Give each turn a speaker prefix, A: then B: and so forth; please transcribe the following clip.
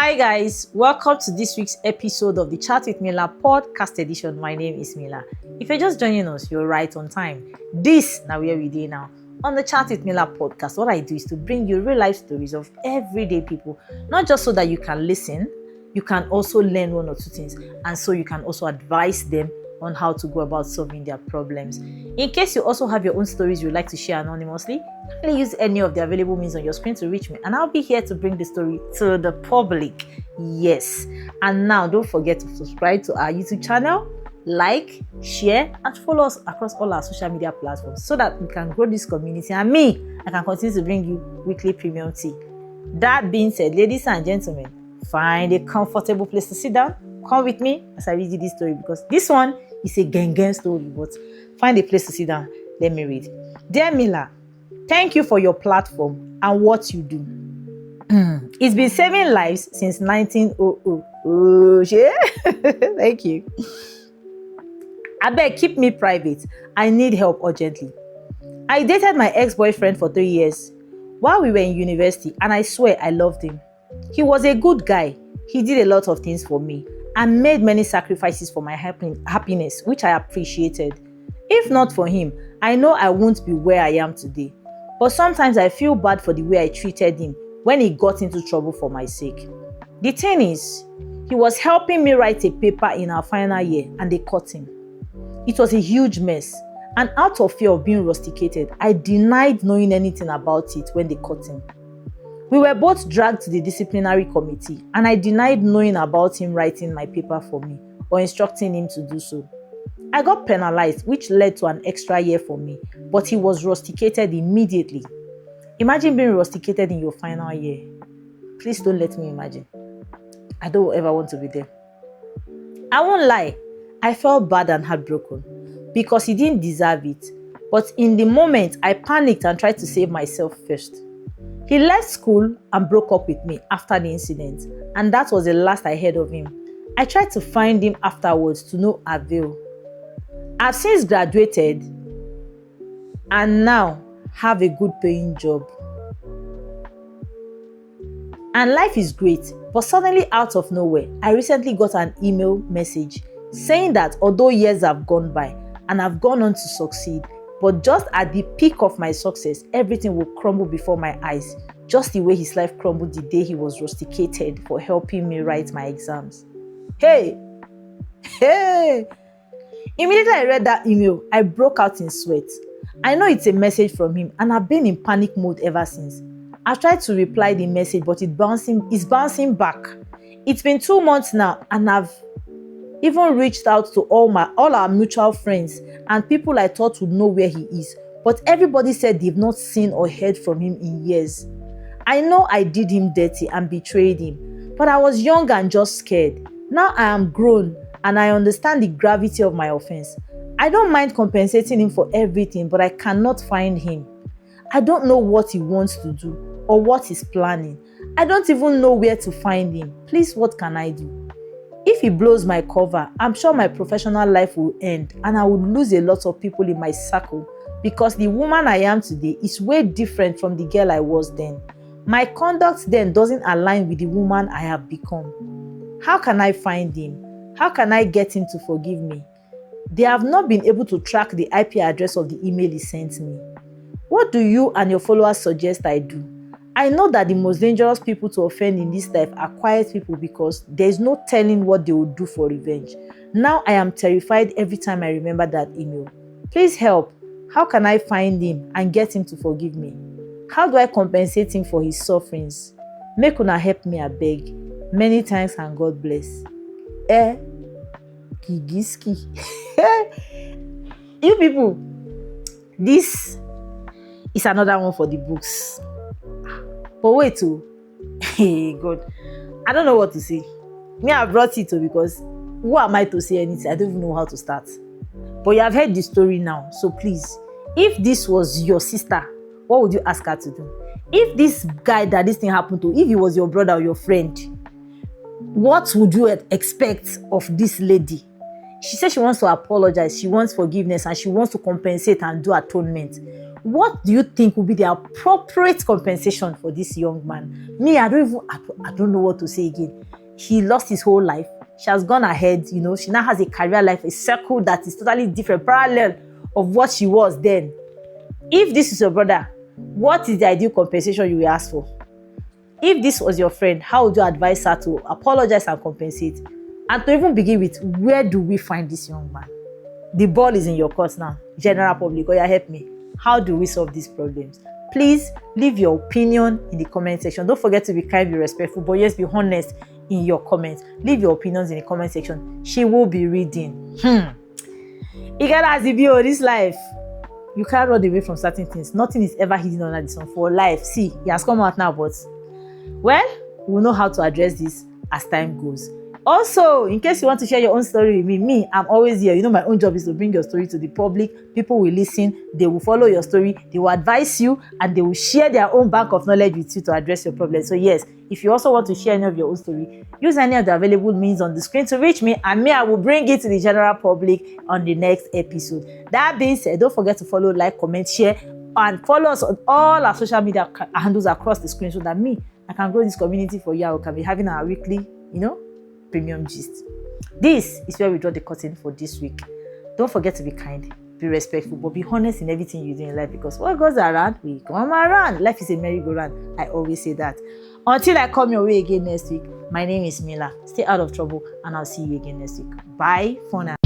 A: Hi guys, welcome to this week's episode of the Chat with Mila podcast edition. My name is Mila. If you're just joining us, you're right on time. This now where we do now. On the Chat with Mila podcast, what I do is to bring you real life stories of everyday people, not just so that you can listen, you can also learn one or two things, and so you can also advise them on how to go about solving their problems. In case you also have your own stories you'd like to share anonymously, kindly use any of the available means on your screen to reach me, and I'll be here to bring the story to the public. Yes. And now don't forget to subscribe to our YouTube channel, like, share, and follow us across all our social media platforms so that we can grow this community and I can continue to bring you weekly premium tea. That being said, ladies and gentlemen, find a comfortable place to sit down. Come with me as I read you this story, because this one is a gang story, but find a place to sit down. Let me read. Dear Mila, thank you for your platform and what you do. It's been saving lives since 1900. Oh, yeah. Thank you. I beg, keep me private. I need help urgently. I dated my ex-boyfriend for 3 years while we were in university, and I swear I loved him. He was a good guy. He did a lot of things for me and made many sacrifices for my happiness, which I appreciated. If not for him, I know I won't be where I am today. But sometimes I feel bad for the way I treated him when he got into trouble for my sake. The thing is, he was helping me write a paper in our final year and they caught him. It was a huge mess, and out of fear of being rusticated, I denied knowing anything about it when they caught him. We were both dragged to the disciplinary committee, and I denied knowing about him writing my paper for me or instructing him to do so. I got penalized, which led to an extra year for me, but he was rusticated immediately. Imagine being rusticated in your final year. Please don't let me imagine. I don't ever want to be there. I won't lie, I felt bad and heartbroken because he didn't deserve it. But in the moment, I panicked and tried to save myself first. He left school and broke up with me after the incident, and that was the last I heard of him. I tried to find him afterwards to no avail. I've since graduated and now have a good paying job. And life is great, but suddenly out of nowhere, I recently got an email message saying that although years have gone by and I've gone on to succeed, but just at the peak of my success, everything will crumble before my eyes, just the way his life crumbled the day he was rusticated for helping me write my exams. Hey! Immediately I read that email, I broke out in sweat. I know it's a message from him, and I've been in panic mode ever since. I've tried to reply the message, but it's bouncing back. It's been 2 months now, and I've even reached out to all our mutual friends and people I thought would know where he is, but everybody said they've not seen or heard from him in years. I know I did him dirty and betrayed him, but I was young and just scared. Now I am grown and I understand the gravity of my offense. I don't mind compensating him for everything, but I cannot find him. I don't know what he wants to do or what he's planning. I don't even know where to find him. Please, what can I do? If he blows my cover, I'm sure my professional life will end and I would lose a lot of people in my circle, because the woman I am today is way different from the girl I was then. My conduct then doesn't align with the woman I have become. How can I find him? How can I get him to forgive me? They have not been able to track the IP address of the email he sent me. What do you and your followers suggest I do? I know that the most dangerous people to offend in this life are quiet people, because there is no telling what they will do for revenge. Now I am terrified every time I remember that email. Please help. How can I find him and get him to forgive me? How do I compensate him for his sufferings? Make una help me, I beg. Many thanks and God bless. Kigiski. You people, this is another one for the books. But wait, hey God, I don't know what to say. Me, I brought it because who am I to say anything? I don't even know how to start. But you have heard the story now, so please, if this was your sister, what would you ask her to do? If this guy that this thing happened to, if he was your brother or your friend, what would you expect of this lady? She said she wants to apologize, she wants forgiveness, and she wants to compensate and do atonement. What do you think will be the appropriate compensation for this young man? Me, I don't know what to say again. He lost his whole life. She has gone ahead, she now has a career life, a circle that is totally different, parallel of what she was then. If this is your brother, what is the ideal compensation you will ask for? If this was your friend, how would you advise her to apologize and compensate? And to even begin with, where do we find this young man? The ball is in your court now. General public, help me. How do we solve these problems? Please leave your opinion in the comment section. Don't forget to be kind, be respectful, but yes, be honest in your comments. Leave your opinions in the comment section. She will be reading. You gotta this life. You can't run away from certain things. Nothing is ever hidden under the sun for life. See, he has come out now, but we'll know how to address this as time goes. Also, in case you want to share your own story with me, I'm always here. My own job is to bring your story to the public. People will listen, they will follow your story, they will advise you, and they will share their own bank of knowledge with you to address your problem. So yes, if you also want to share any of your own story, use any of the available means on the screen to reach me, and I will bring it to the general public on the next episode. That being said, don't forget to follow, like, comment, share, and follow us on all our social media handles across the screen so that I can grow this community for you. I can be having our weekly, premium gist. This is where we draw the curtain for this week. Don't forget to be kind, be respectful, but be honest in everything you do in life, because what goes around will come around. Life is a merry-go-round. I always say that. Until I come your way again next week, my name is Mila. Stay out of trouble, and I'll see you again next week. Bye for now.